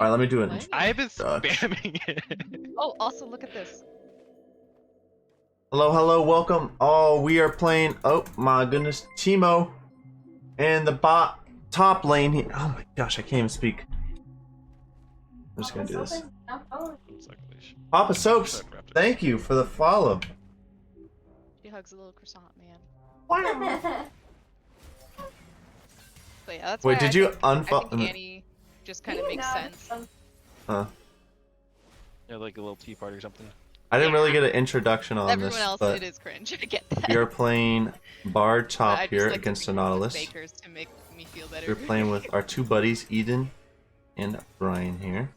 Alright, let me do it. What? I've been spamming it. Oh, also look at this. Hello, hello, welcome. Oh, we are playing. Oh my goodness, Timo, and the top lane here. Oh my gosh, I can't even speak. I'm just gonna do this. Papa Soaps, thank you for the follow. She hugs a little croissant, man. Wow. But yeah, that's Wait, why did I you think, I think unfollow? Annie just kind of makes sense. Huh. Yeah, like a little tea party or something. I didn't really get an introduction on Everyone this, else, but it is cringe. I get that. we are playing BARD But top I just here like against to the beat with Nautilus. Bakers to make me feel better. We're playing with our two buddies, Eden and Brian here.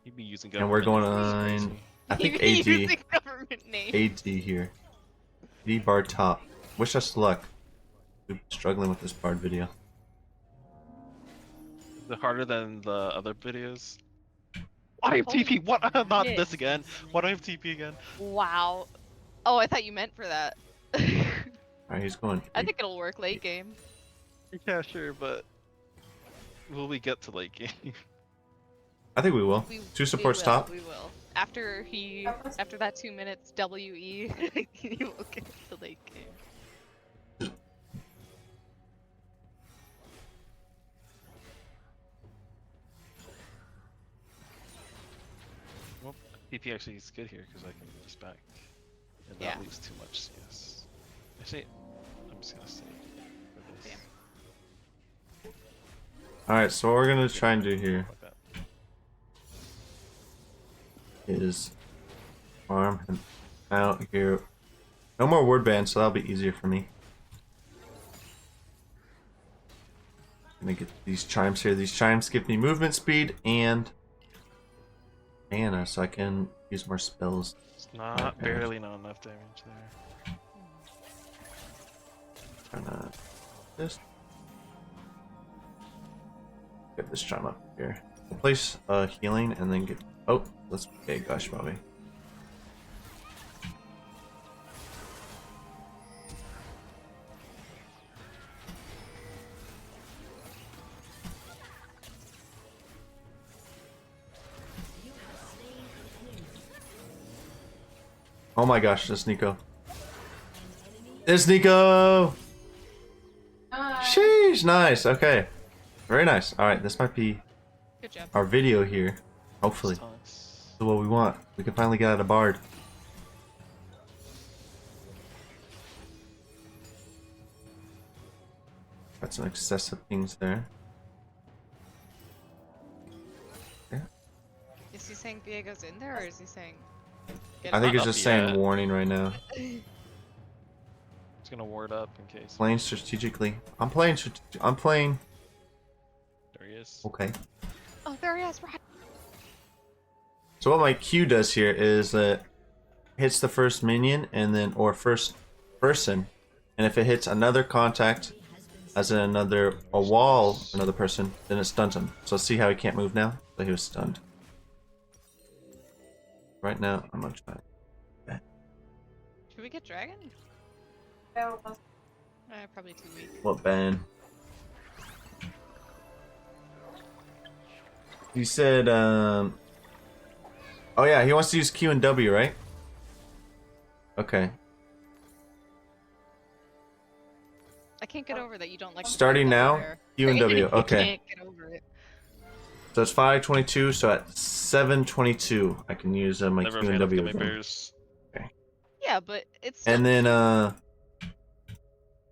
You'd be using And we're going government names, on, crazy. I think Using AD. government names. AD here. AD BARD top. Wish us luck. We're struggling with this BARD video. Is it harder than the other videos? Why do I have TP? What? Not shit. this again. Why do I have TP again? Wow. Oh, I thought you meant for that. Alright, he's going. I think it'll work late game. Yeah, sure, but will we get to late game? I think we will. Two supports will, top. We will. After that 2 minutes WE, he will get to late game. Well, TP actually is good here because I can just back and Yeah. not lose too much CS. Actually, I'm just gonna say for this. Alright, so what we're gonna try and do here Like that. is farm him out here. No more word ban, so that'll be easier for me. Gonna get these chimes here. These chimes give me movement speed and mana, so I can use more spells. It's not barely not enough damage there. Trying to just get this chime up here. We'll place healing and then get. Oh, let's okay, gosh, Bobby. Oh my gosh, this Nico. It's Nico! Sheesh, nice, okay. Very nice. Alright, this might be Good job. our video here. Hopefully. Nice. This is what we want. We can finally get out of BARD. Got some excessive things there. Is he saying Viego's in there, or is he saying? I think it's up just saying yet. warning right now. It's gonna ward up in case. Playing strategically. I'm playing. I'm playing. There he is. Okay. Oh, there he is. Right. So what my Q does here is that hits the first minion and then or first person, and if it hits another contact, as in a wall, another person, then it stuns him. So see how he can't move now? So he was stunned. Right now, I'm gonna try. Should we get dragon? Probably too weak. What ban? He said, oh yeah, he wants to use Q and W, right? Okay. I can't get over that you don't like. Starting now, Q and W. I Okay. can't get over it. So it's 5:22. So at 7:22, I can use my Never Q a and fan of W. gummy again. bears. Yeah, but it's. And then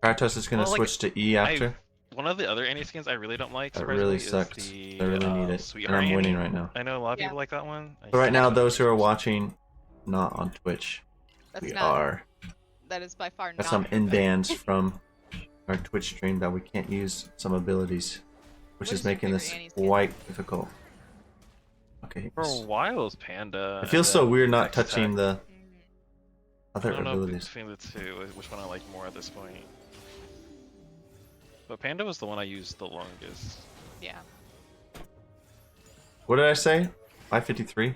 Kratos is gonna Well, like, switch to E after. One of the other Annie skins I really don't like. That really surprisingly, sucks. Is the, I really need it, and Sweetheart I'm winning Annie. right now. I know a lot of Yeah. people like that one. So right now, those who are watching, not on Twitch, That's we not. are. That is by far Got not. some in-bans from our Twitch stream that we can't use some abilities, which What is is your making favorite this Annie skin? quite difficult. Okay. For a while it was Panda. It feels and so then weird not X touching Tech. the I other don't know abilities. between the two which one I like more at this point. But Panda was the one I used the longest. Yeah. What did I say? 553?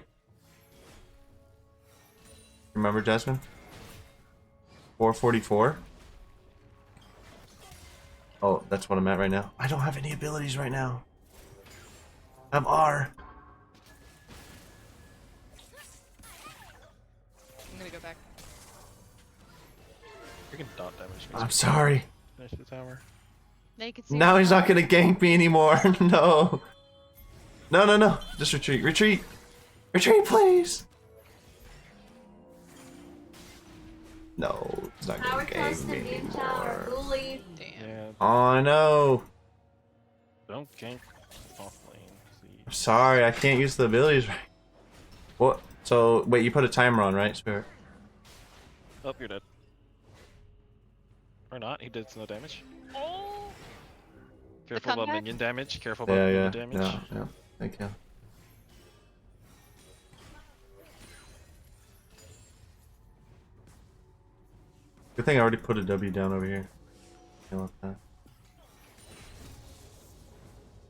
Remember, Jasmine? 444? Oh, that's what I'm at right now. I don't have any abilities right now. I'm R. I'm gonna go back. Freaking dot damage. I'm sorry. Finish the tower. Now you can see. Now my he's not power. gonna gank me anymore. No. No, no, no. Just retreat. Retreat. Retreat, please. No, he's not Power gonna trust gank the me beam tower, anymore. bully. Damn. Yeah, Oh no. don't gank off lane. I'm See. sorry, I can't use the abilities right. What? So, wait, you put a timer on, right, Spirit? Oh, you're dead. Or not, he did no damage. Oh. Careful about comeback? minion damage, careful about Yeah, minion yeah, damage. yeah, yeah. Thank you. Good thing I already put a W down over here. I want that.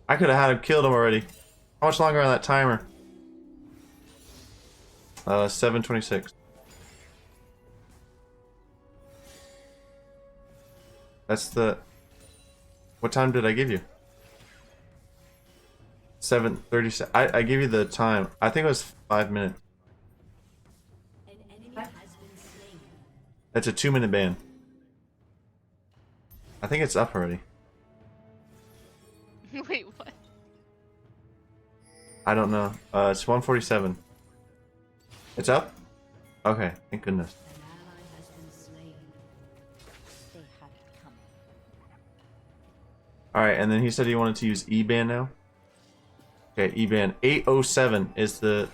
I could have had him killed him already. How much longer on that timer? 7:26. That's the. What time did I give you? 7:37. I gave you the time. I think it was 5 minutes. That's a 2-minute ban. I think it's up already. Wait, what? I don't know. It's 147. It's up? Okay, thank goodness. Alright, and then he said he wanted to use E-ban now. Okay, E-ban 8:07 is the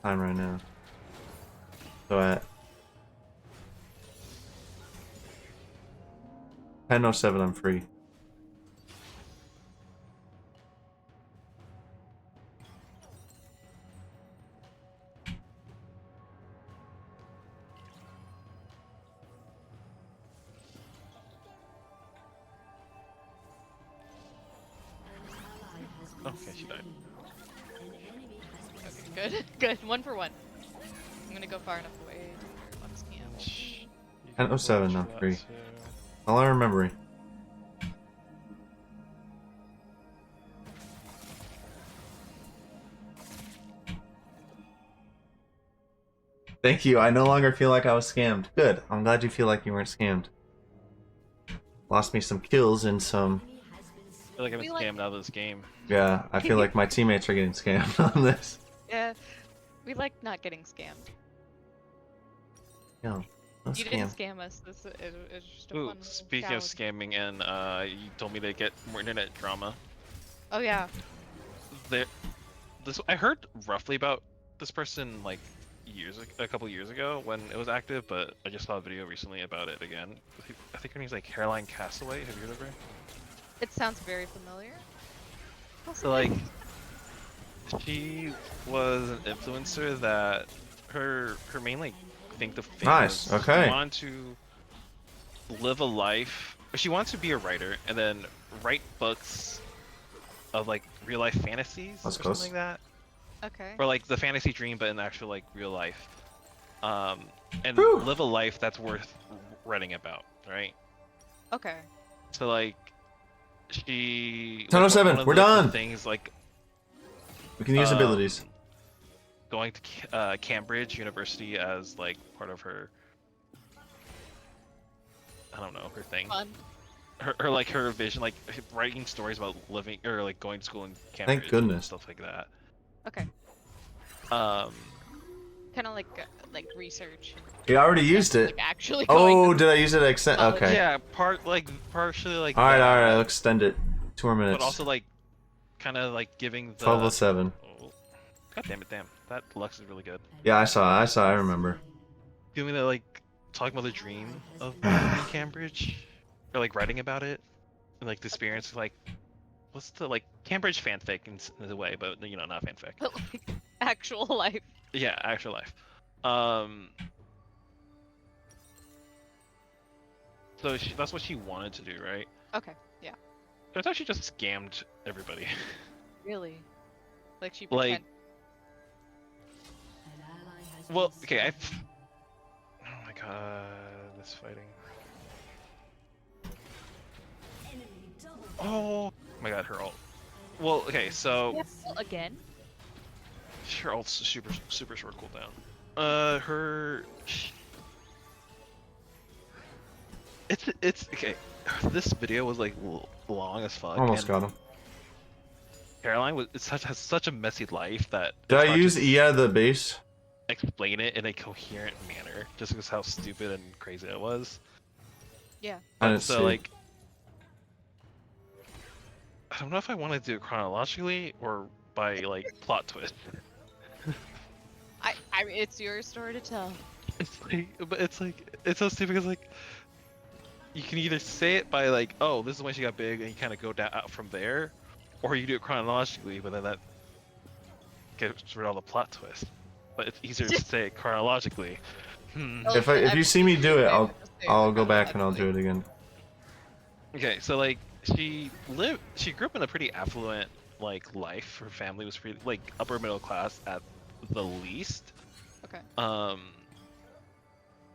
time right now. So at 10:07 I'm free. Okay, she died. Okay, good. Good. 1 for 1. I'm gonna go far enough away to where Lux can. 10:07 I'm free. All I'm remembering. Thank you. I no longer feel like I was scammed. Good. I'm glad you feel like you weren't scammed. Lost me some kills and some. I feel like I've been We like- scammed out of this game. Yeah, I feel like my teammates are getting scammed on this. Yeah, we like not getting scammed. No, no You scam. didn't scam us. This it was just a Ooh, fun. little speaking of challenge. scamming, and you told me to get more internet drama. Oh yeah. There, I heard roughly about this person like a couple years ago when it was active, but I just saw a video recently about it again. I think her name's like Caroline Calloway. Have you heard of her? It sounds very familiar. So like, she was an influencer that her main like thing to fame Nice, was okay. she wanted to live a life. She wants to be a writer and then write books of like real life fantasies That's or close. something like that. Okay. Or like the fantasy dream, but in actual like real life, and Whew. live a life that's worth writing about, right? Okay. So like, she. 10:07, one of we're the done. Things like We can use abilities. going to Cambridge University as like part of her. I don't know her thing. Fun. Her like her vision, like writing stories about living or like going to school in Cambridge. and goodness. stuff like that. Okay. Um. Kind of like research. We already used it. Like actually going. Oh, to did I use it? Okay. Yeah, partially like. All right, that, all right. I'll extend it. 2 more minutes. But also like, kind of like giving the. 12:07. Oh, God damn! That Lux is really good. Yeah, I saw. I remember. Giving the like talking about the dream of living in Cambridge, or like writing about it, and like the experience. Like, what's the like Cambridge fanfic in a way, but you know not fanfic. But like actual life. Yeah, actual life. So that's what she wanted to do, right? Okay. Yeah. So it's actually just scammed everybody. Really. Like she Like- pretend. Well, okay, oh my god, this fighting. Oh my god, her ult. Well, okay, so Yeah, well, again. her ult's super short cooldown. It's okay. This video was like long as fuck. Almost and got him. Caroline has such a messy life that Did it's I hard use to E out of the base? explain it in a coherent manner, just because how stupid and crazy it was. Yeah. I But didn't so see. like, I don't know if I want to do it chronologically or by like plot twist. I mean, it's your story to tell. It's so stupid because like, you can either say it by like, oh, this is when she got big, and you kind of go down out from there, or you do it chronologically, but then that gets rid of all the plot twist. But it's easier to say it chronologically. Oh, If you see me do it, say I'll go back and I'll do it again. Okay, so like she grew up in a pretty affluent like life. Her family was pretty like upper middle class at the least. Okay.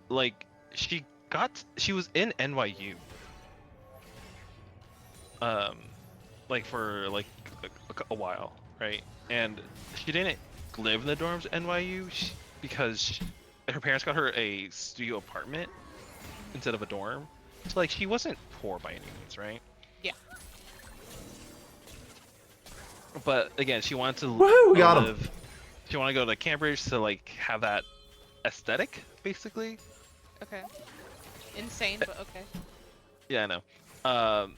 Like she was in NYU. Like for like a while, right? And she didn't live in the dorms at NYU because her parents got her a studio apartment instead of a dorm. So like she wasn't poor by any means, right? Yeah. But again, she wanted to Woohoo, we got him. live. She wanted to go to Cambridge to like have that aesthetic, basically. Okay. Insane, but okay. Yeah, I know.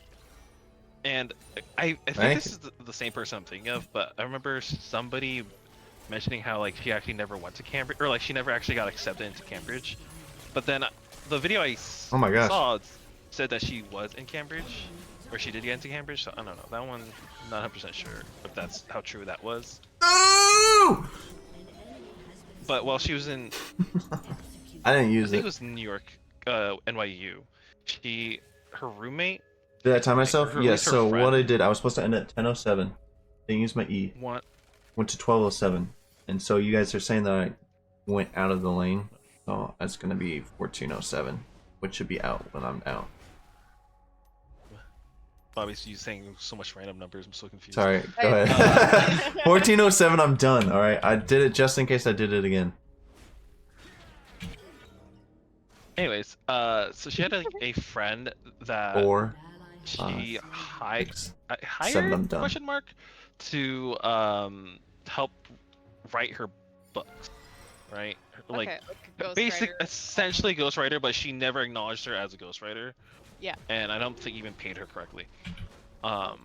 And I think Thank this is the same person I'm thinking of, but I remember somebody mentioning how like she actually never went to Cambridge, or like she never actually got accepted into Cambridge. But then the video I Oh my gosh. saw said that she was in Cambridge, or she did get into Cambridge. So I don't know. That one, not 100% sure if that's how true that was. No! But while she was in, I didn't I use think it. it was New York, NYU. Her roommate Did I time myself? her- at Yes. least her So what I friend- did, I was supposed to end at 10:07. Didn't use my E. want Went to 12:07, and so you guys are saying that I went out of the lane. So that's gonna be 14:07, which should be out when I'm out. Bobby's you saying so much random numbers. I'm so confused. Sorry. Go ahead. 14:07. I'm done. All right. I did it just in case I did it again. Anyways, so she had a friend that Or she hired seven, I'm done. question mark to help write her books, right? Like Okay, like a basic, ghostwriter. essentially ghostwriter, but she never acknowledged her as a ghostwriter. Yeah. And I don't think even paid her correctly. I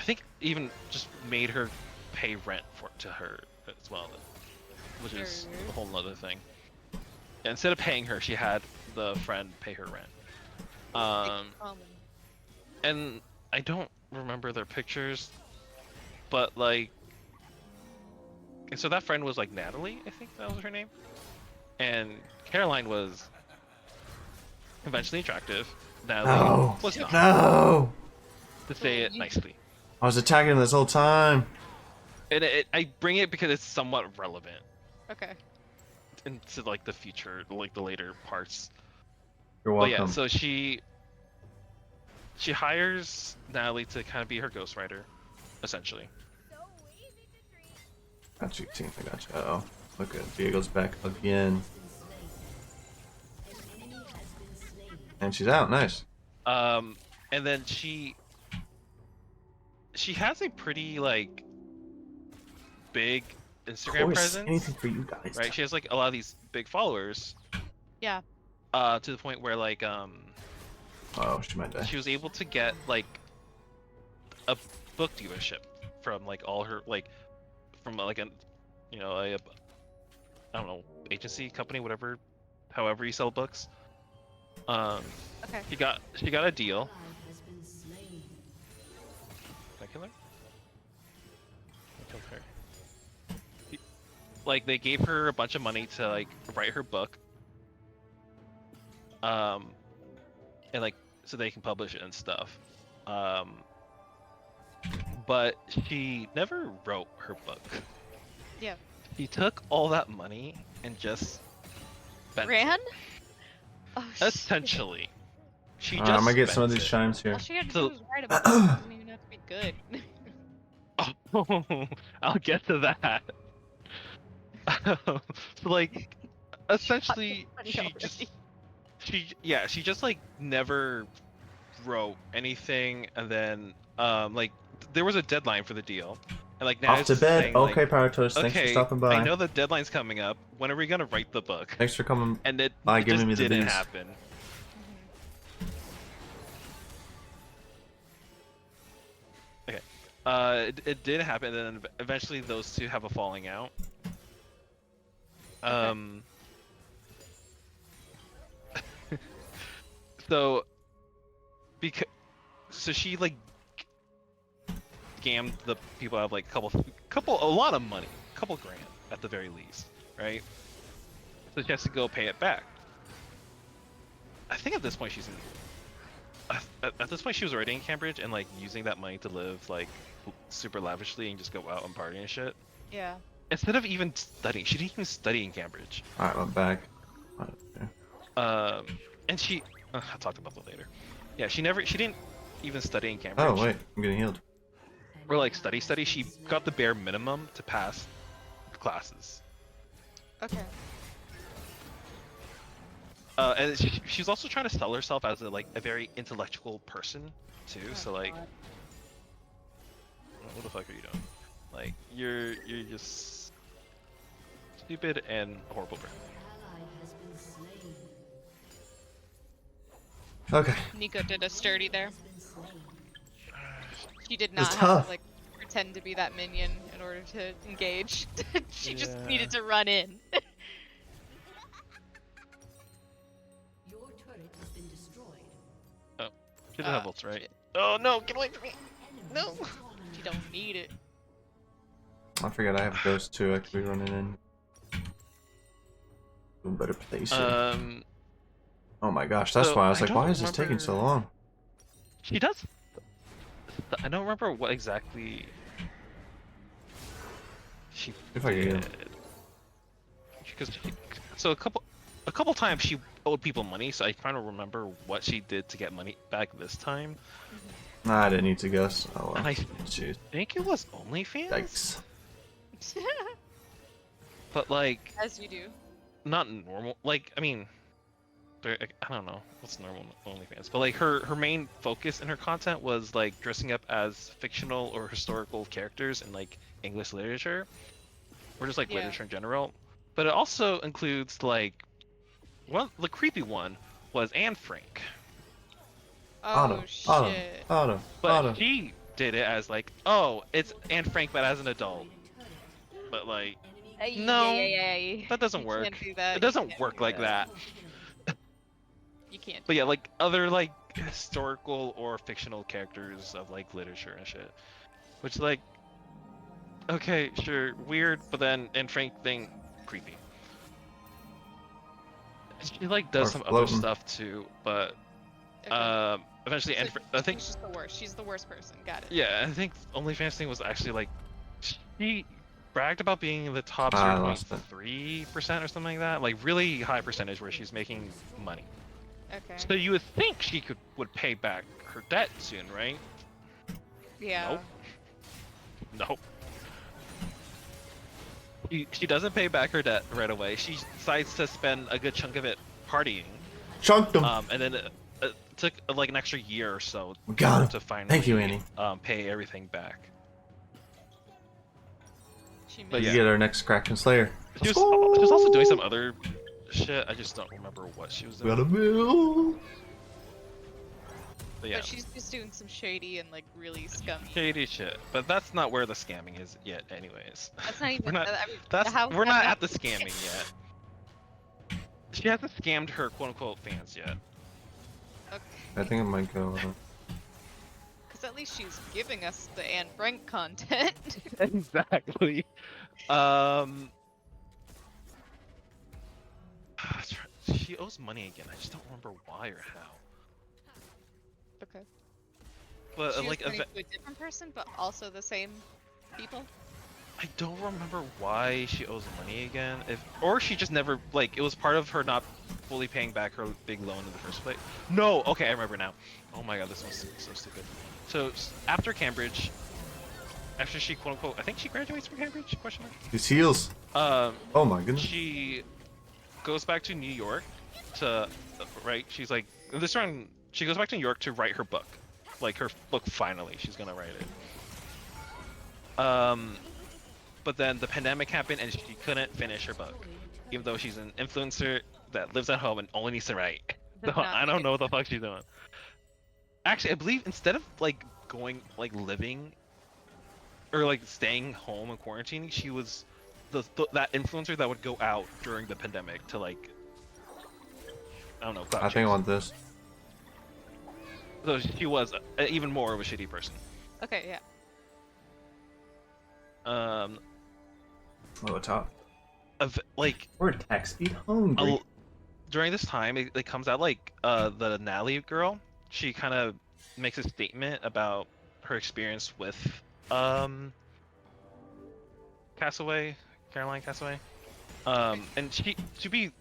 think even just made her pay rent to her as well, which is a whole nother thing. Instead of paying her, she had the friend pay her rent. And I don't remember their pictures, but like, and so that friend was like Natalie, I think that was her name, and Caroline was eventually attractive. Natalie No. was not, No. to say it nicely. I was attacking him this whole time. And I bring it because it's somewhat relevant Okay. into like the future, like the later parts. You're But welcome. yeah, so she hires Natalie to kind of be her ghostwriter, essentially. Got you, team. I got you. Uh-oh. Look at Diego's back again. And she's out. Nice. And then she has a pretty like big Of Instagram course, presence, anything for you guys. right? She has like a lot of these big followers. Yeah. To the point where like Oh, she might die. she was able to get like a book dealership from like all her like from like a I don't know, agency company, whatever, however you sell books. Okay. She got a deal. Did I kill her? I killed her. Like they gave her a bunch of money to like write her book. And like so they can publish it and stuff. But she never wrote her book. Yeah. She took all that money and just spent it. Ran? Oh, Essentially. She I'm just gonna get some of spent these it. chimes here. All she had to So- do was write about it. It doesn't even have to be good. Oh, I'll get to that. So like, essentially, Funny she already. she just like never wrote anything, and then like there was a deadline for the deal, and like now Off it's to just bed. saying Okay, like, Power Toast. Thanks for okay, stopping I by. know the deadline's coming up. When are we gonna write the book? Thanks for coming And it by, it giving just me the didn't bees. happen. Okay, it did happen, and then eventually those two have a falling out. So because she like scammed the people out of like a lot of money, a couple grand at the very least, right? So she has to go pay it back. I think at this point she's in. At this point she was already in Cambridge and like using that money to live like super lavishly and just go out and party and shit. Yeah. Instead of even studying, she didn't even study in Cambridge. Alright, I'm back. Okay. And she, I'll talk about that later. Yeah, she didn't even study in Cambridge. Oh, wait. I'm getting healed. Or like study. She got the bare minimum to pass classes. Okay. And she's also trying to sell herself as a very intellectual person too. So like, what the fuck are you doing? Like, you're just stupid and a horrible person. Okay. Nico did a sturdy there. She did It's not have tough. to like pretend to be that minion in order to engage. She just Yeah. needed to run in. Your turret has been destroyed. Oh, she doesn't have Oh, ults, right? shit. Oh no, get away from me! No! She don't need it. I forgot I have Ghost too. I could be running in. To a better place here. Oh my gosh, that's so why I was I like, don't why is this taking so remember- long? She does. I don't remember what exactly she If I can get him. did. Because so a couple times she owed people money, so I kind of remember what she did to get money back this time. Nah, I didn't need to guess. Oh well. And I Jeez. think it was OnlyFans, Yikes. but like As you do. not normal. Like I mean, I don't know what's normal OnlyFans, but like her main focus in her content was like dressing up as fictional or historical characters in like English literature, or just like Yeah. literature in general. But it also includes like the creepy one was Anne Frank, Auto, Oh shit. auto, but auto. she did it as like, oh, it's Anne Frank but as an adult. But like No, that doesn't You work. can't do that. it You doesn't can't work do like that. You can't. But yeah, like other like historical or fictional characters of like literature and shit. Which like, okay, sure, weird, but then Anne Frank thing, creepy. She like does Or some floating. other stuff too, but Okay. eventually, So I you think she's the worst. She's the worst person. Got it. yeah, I think OnlyFans thing was actually like she bragged about being in the top I lost it. 0.3% or something like that, like really high percentage where she's making money. Okay. So you would think she would pay back her debt soon, right? Yeah. Nope. She doesn't pay back her debt right away. She decides to spend a good chunk of it partying. Chunked him. And then it took like an extra year or so We got him. to finally Thank you, Annie. pay everything back. She But You missed. yeah. get our next cracking slayer. She was also doing some other shit. I just don't remember what she was We got a doing. mill. But yeah, But she's just doing some shady and like really scummy. shady shit. But that's not where the scamming is yet, anyways. That's not even. We're not- I mean, We're not at the scamming yet. She hasn't scammed her quote-unquote fans yet. I Okay. think it might go. Because at least she's giving us the Anne Frank content. Exactly. She owes money again. I just don't remember why or how. Okay. But She like, was going to a different person, but also the same people. I don't remember why she owes money again. Or she just never like it was part of her not fully paying back her big loan in the first place. No, okay, I remember now. Oh my god, this was so stupid. So after Cambridge, after she quote unquote, I think she graduates from Cambridge? Question mark. These heels. Um, Oh my goodness. she goes back to New York to right. She's like this round. She goes back to New York to write her book, like her book. Finally, she's gonna write it. But then the pandemic happened and she couldn't finish her book, even though she's an influencer that lives at home and only needs to write. Does So not I don't make know what the fuck she's doing. Actually, I believe instead of like going like living or like staying home and quarantining, she was that influencer that would go out during the pandemic to like I don't know. I think I want this. So she was even more of a shitty person. Okay, yeah. Oh, top. Like We're taxi hungry. during this time, it comes out like the Natalie girl. She kind of makes a statement about her experience with Castaway, Caroline Castaway. And she, to be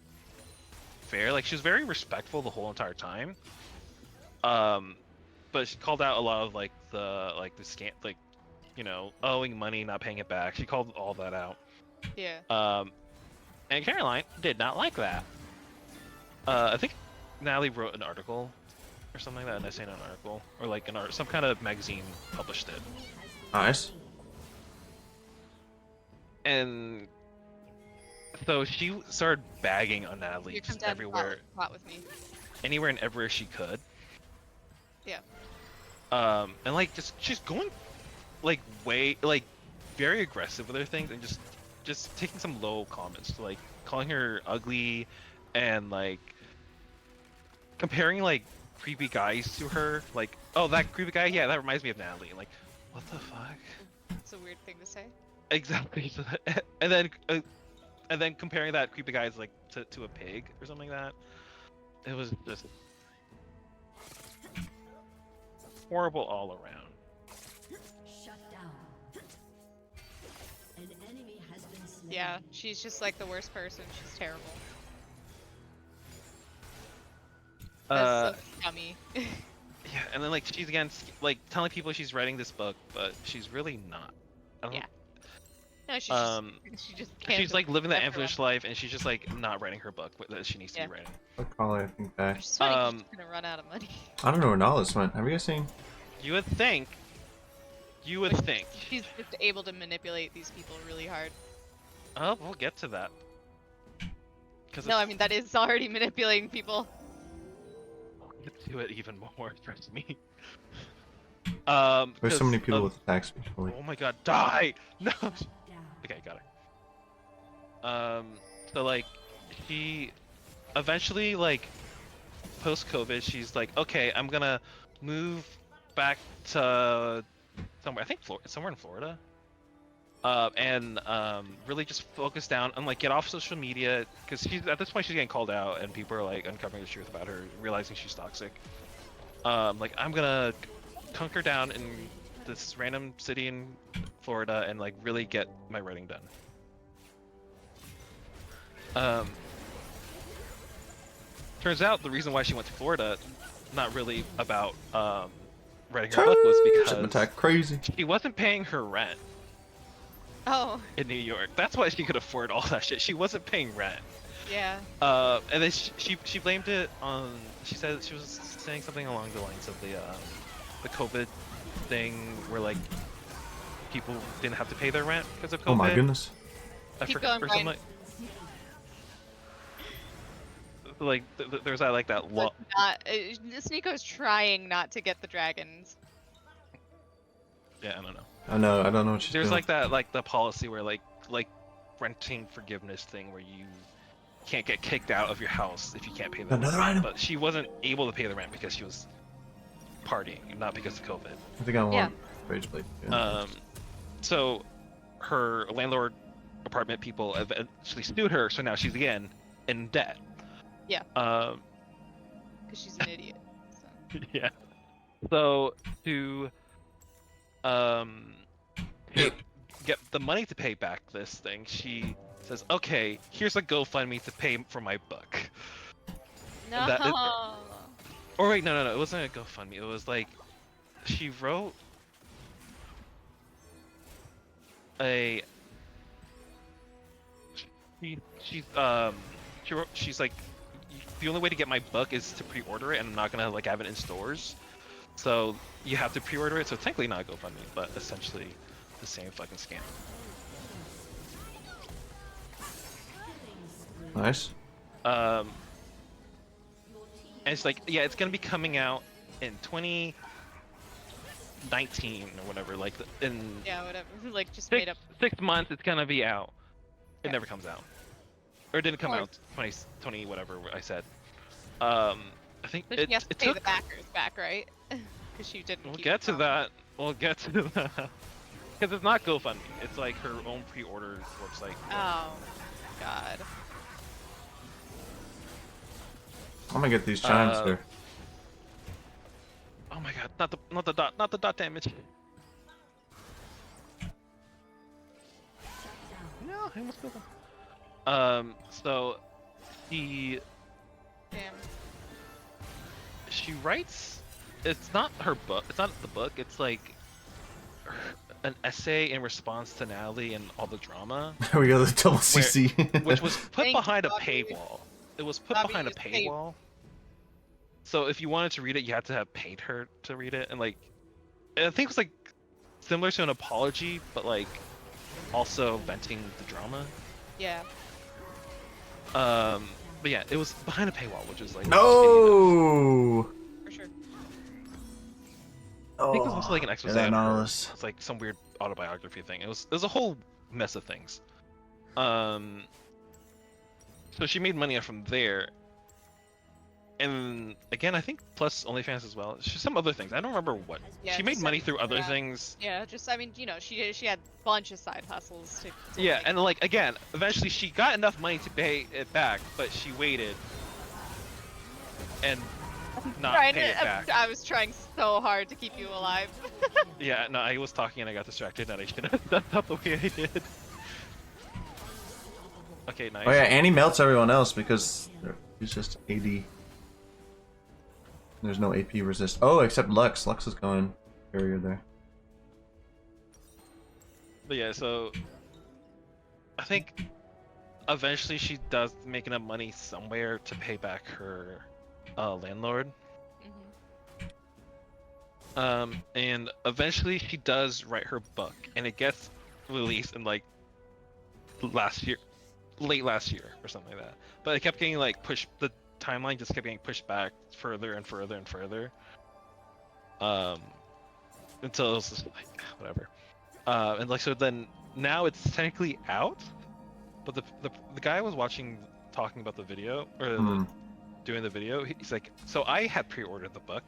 fair, like she was very respectful the whole entire time. But she called out a lot of like the scam, like you know, owing money, not paying it back. She called all that out. Yeah. And Caroline did not like that. I think Natalie wrote an article or something like that, an essay in an article, or like some kind of magazine published it. Nice. And so she started bagging on Here Natalie comes just Dad. everywhere, Plot with me. anywhere and everywhere she could. Yeah. And like she's going like way like very aggressive with her things and just taking some low comments, like calling her ugly and like comparing like creepy guys to her, like, oh, that creepy guy, yeah, that reminds me of Natalie. Like, what the fuck? It's a weird thing to say. Exactly. And then comparing that creepy guy like to a pig or something like that. It was just horrible all around. Shut down. An enemy has been slain. Yeah, she's just like the worst person. She's terrible. That's so scummy. Yeah, and then like she's again like telling people she's writing this book, but she's really not. I don't Yeah. No, she's she just can't. she's like living that everyone. influence life, and she's just like not writing her book that she needs to Yeah. be writing. I'll call it, I think, back. She's gonna run out of money. I don't know where Nala's went. Have you guys seen? You would think. You would think. She's just able to manipulate these people really hard. Oh, we'll get to that. No, I mean that is already manipulating people. Do it even more, trust me. There's so many people of- with attacks before. Oh my god, die! No! Down. Okay, got her. So like, she eventually like, post-COVID, she's like, okay, I'm gonna move back to somewhere, I think somewhere in Florida. And really just focus down on like get off social media, because she's at this point she's getting called out and people are like uncovering the truth about her, realizing she's toxic. Like I'm gonna hunker down in this random city in Florida and like really get my writing done. Turns out the reason why she went to Florida, not really about writing her book, was Ship because attack crazy. she wasn't paying her rent Oh, in New York. That's why she could afford all that shit. She wasn't paying rent. yeah. And then she blamed it on. She said she was saying something along the lines of the COVID thing, where like people didn't have to pay their rent because of COVID. Oh my goodness. I Keep forgot- going, or something Brian. like there's that like that law. This Nico's trying not to get the dragons. Yeah, I don't know. I don't know what she's There's doing. like that like the policy where like renting forgiveness thing where you can't get kicked out of your house if you can't pay the Another rent. item. But she wasn't able to pay the rent because she was partying, not because of COVID. I think I want Yeah. Rage Blade. Yeah. So her landlord apartment people eventually sued her, so now she's again in debt. Yeah. Um, Because she's an idiot. So. yeah. So to get the money to pay back this thing, she says, "Okay, here's a GoFundMe to pay for my book." No. And that or wait, no, it wasn't a GoFundMe. It was like she wrote a she's like, the only way to get my book is to pre-order it, and I'm not gonna like have it in stores, so you have to pre-order it. So technically not a GoFundMe, but essentially the same fucking scam. Nice. And it's like, yeah, it's gonna be coming out in 2019 or whatever, like in Yeah, whatever. Like just made up. 6 months it's gonna be out. It Yeah. never comes out. Or it didn't come Or- out 20 whatever I said. I think But she has to it pay took. the backers back, right? Because she didn't. We'll keep get it to going. that. We'll get to that. Because it's not GoFundMe. It's like her own pre-order website. Oh, God. I'm gonna get these chimes here. Oh my god! Not the dot damage. No, I almost killed him. So he Damn. she writes. It's not her book. It's not the book. It's like an essay in response to Natalie and all the drama, There we go, the double CC. which was put Thank you, behind a Bobby. paywall. It was put Bobby behind a is paid. paywall. So if you wanted to read it, you had to have paid her to read it, and like, I think it was like similar to an apology, but like also venting the drama. Yeah. But yeah, it was behind a paywall, which is like No. For sure. I think it was also like an expose that of her. Nautilus. It's like some weird autobiography thing. It was a whole mess of things. So she made money from there, and again, I think plus OnlyFans as well. Just some other things. I don't remember what. Yeah, She made just money like- through other yeah. things. Yeah, just I mean, you know, she had a bunch of side hustles to Yeah, make- and like again, eventually she got enough money to pay it back, but she waited and not Trying pay it to- back. I was trying so hard to keep you alive. Yeah, no, I was talking and I got distracted and I should have done that the way I did. Okay, nice. Oh yeah, and he melts everyone else because he's just AD. There's no AP resist. Oh, except Lux. Lux is going barrier there. But yeah, so I think eventually she does make enough money somewhere to pay back her landlord. And eventually she does write her book, and it gets released in like late last year or something like that. But it kept getting like pushed. The timeline just kept getting pushed back further and further and further. Until it was just like whatever. And like so then now it's technically out, but the guy I was talking about the video or doing the video, he's like, so I had pre-ordered the book.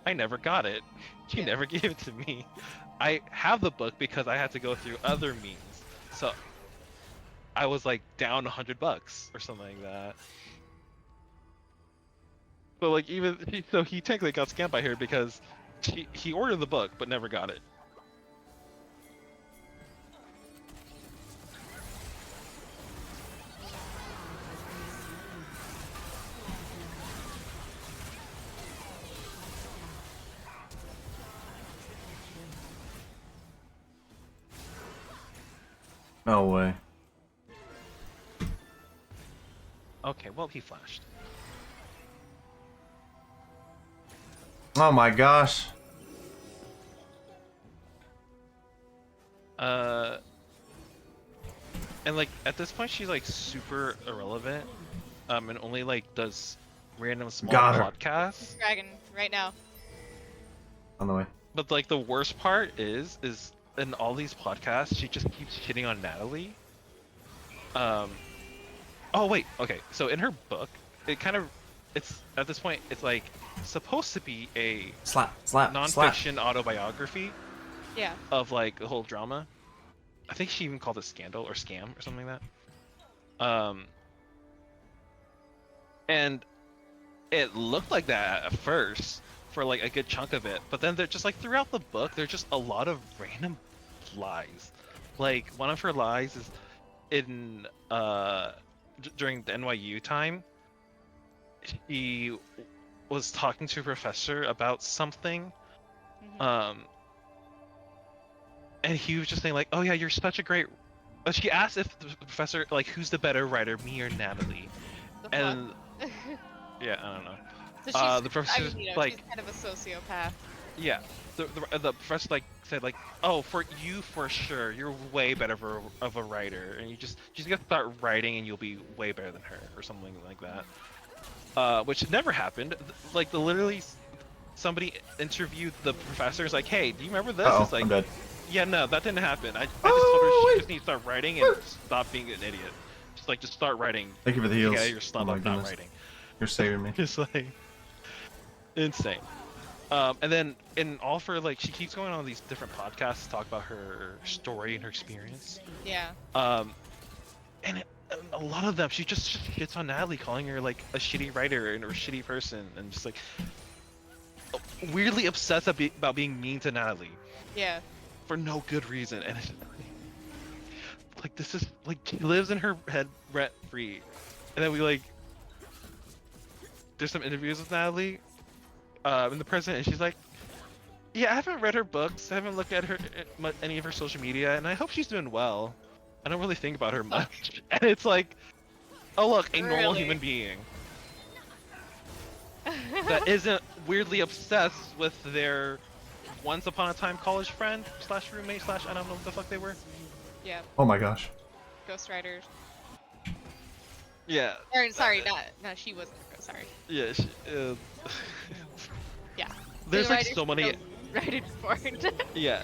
I never got it. She Yeah. never gave it to me. I have the book because I had to go through other means. So I was like down $100 or something like that. So like so he technically got scammed by her because he ordered the book but never got it. No way. Okay, well he flashed. Oh my gosh. And like at this point she's like super irrelevant, and only like does random small Got her. podcasts. Dragon, right now. On the way. But like the worst part is in all these podcasts she just keeps shitting on Natalie. Oh wait, okay. So in her book, it's at this point it's like supposed to be a Slap, slap, slap. non-fiction autobiography Yeah. of like the whole drama. I think she even called it scandal or scam or something like that. And it looked like that at first for like a good chunk of it, but then they're just like throughout the book, there's just a lot of random lies. Like one of her lies is in during the NYU time. She was talking to a professor about something, Mhm. and he was just saying like, "Oh yeah, you're such a great." She asked if the professor like, "Who's the better writer, me or Natalie?" The fuck. And yeah, I don't know. So she's, The I professor mean, you know, she's like, kind of a sociopath. yeah, the professor like said like, "Oh, for you for sure, you're way better of a writer, and you just got to start writing, and you'll be way better than her, or something like that." Which never happened. Like literally, somebody interviewed the professor. Is like, "Hey, do you remember this?" Uh It's oh, I'm like, dead. "Yeah, no, that didn't happen. I just told her Oh she wait. just needs to start writing and stop being an idiot. Just start writing Thank you for the to get out of heals. your Oh slump my of not goodness, writing." you're saving me. It's like insane. And then in all of her like, she keeps going on these different podcasts to talk about her story and her experience. Yeah. And a lot of them, she just shits on Natalie, calling her like a shitty writer and or a shitty person, and just like weirdly obsessed about being mean to Natalie Yeah. for no good reason. And it's like this is like she lives in her head rent free. And then we like there's some interviews with Natalie in the present, and she's like, "Yeah, I haven't read her books, I haven't looked at her any of her social media, and I hope she's doing well. I don't really think about her much." And it's like, oh look, a normal Really? human being that isn't weirdly obsessed with their once upon a time college friend slash roommate slash I don't know what the fuck they were. Yeah. Oh my gosh. Ghost Riders. Yeah. Or, sorry, not she wasn't a ghost. Sorry. Yeah. Yeah. There's The like writers so many. Ghost Rider for it. Yeah.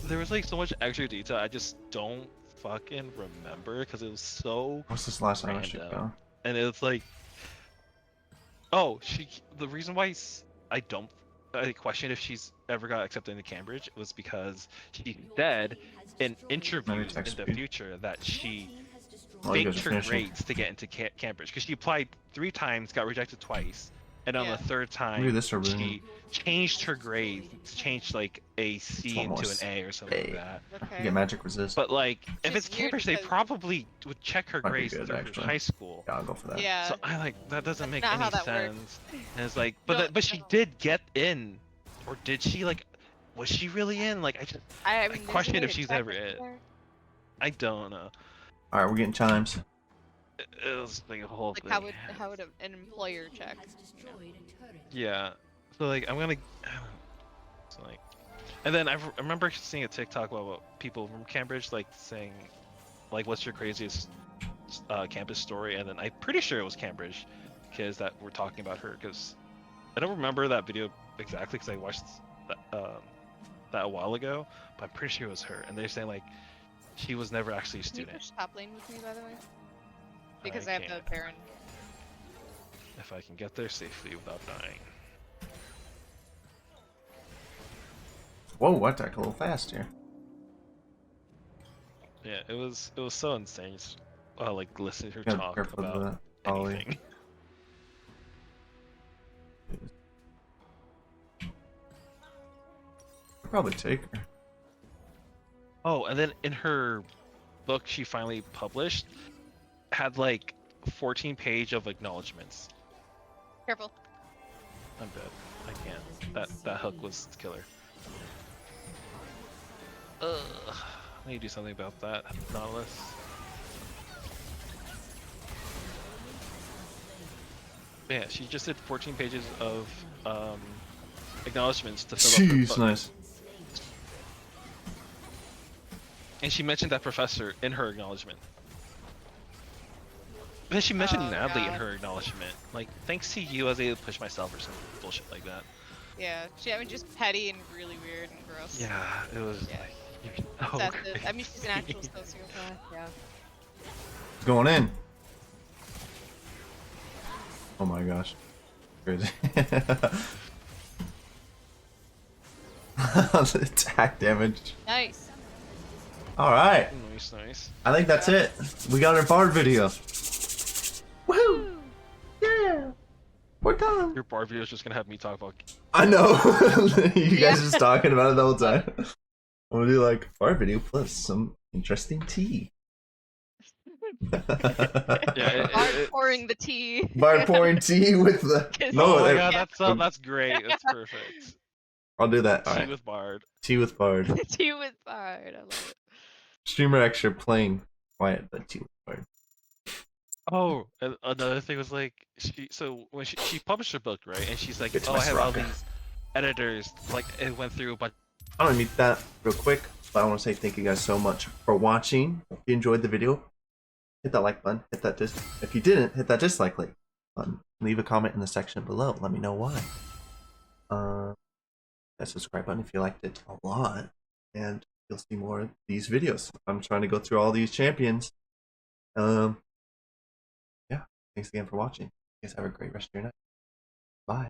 There was like so much extra detail I just don't fucking remember because it was so What's this last time I should random. go? And it's like, oh, the reason why I question if she's ever got accepted into Cambridge was because she said in interviews in text the speed. future that she Oh, you faked guys are her finishing. grades to get into Cambridge because she applied 3 times, got rejected twice, and on Yeah. the third Maybe time this or she changed her grades, changed like a C One into more an A or something like A. that. You Okay. get magic resist. But like, if Which it's is weird Cambridge, they because- probably would check her Might be grades good, through actually. high school. Yeah, I'll go for that. Yeah. So I like that doesn't That's make not any how that works. sense. And it's like, No, but she no. did get in, or did she? Like, was she really in? Like, I mean, there's a question way if to she's check ever it in. there. I don't know. All right, we're getting chimes. It was like a whole Like thing. how would an employer check? You know? Yeah. So like, I don't know. So like, and then I remember seeing a TikTok about people from Cambridge like saying, like, what's your craziest campus story? And then I'm pretty sure it was Cambridge kids that were talking about her because I don't remember that video exactly because I watched that a while ago, but I'm pretty sure it was her. And they're saying like she was never actually a Can you student. push top lane with me, by the way? Because I I have the can't. Baron. If I can get there safely without dying. Whoa, I attacked a little fast here. Yeah, it was so insane. Just, like listening to her Gotta be talk careful of about the Calloway. anything. I'll probably take her. Oh, and then in her book she finally published had like 14-page of acknowledgements. Careful. I'm dead. I can't. That hook was killer. Ugh. I need to do something about that, Nautilus. Yeah, she just did 14 pages of acknowledgements to fill up her Jeez, book. nice. And she mentioned that professor in her acknowledgement. And then she mentioned Oh, Natalie in God. her acknowledgement. Like, thanks to you, I was able to push myself or some bullshit like that. Yeah. I mean, just petty and really weird and gross. Yeah, it was Yeah. like, you're so Obsessive. I mean, she's an crazy. actual sociopath. Yeah. It's going in. Oh my gosh. Crazy. Attack damage. Nice. Alright. Nice, nice. I think that's it. We got our BARD video. Woohoo! Yeah! We're done! Your bar video is just gonna have me talk about. I know! You guys Yeah. just talking about it the whole time. I'm gonna do like BARD video plus some Interesting tea. Yeah, Bard pouring the tea. Bard pouring tea with the. No, oh my it- god, that's great. That's perfect. I'll do that. Tea Alright. with Bard. Tea with Bard. Tea with Bard. I love it. Streamer extra playing quiet, but tea with Bard. Oh, and another thing was like so when she published her book, right? And she's like, It's oh, my I have all Soraka. these editors. Like it went through a bunch. I'm gonna meet that real quick, but I want to say thank you guys so much for watching. If you enjoyed the video, hit that like button, hit that if you didn't, hit that dislike button. Leave a comment in the section below. Let me know why. That subscribe button if you liked it a lot, and you'll see more of these videos. I'm trying to go through all these champions. Yeah, thanks again for watching. You guys have a great rest of your night.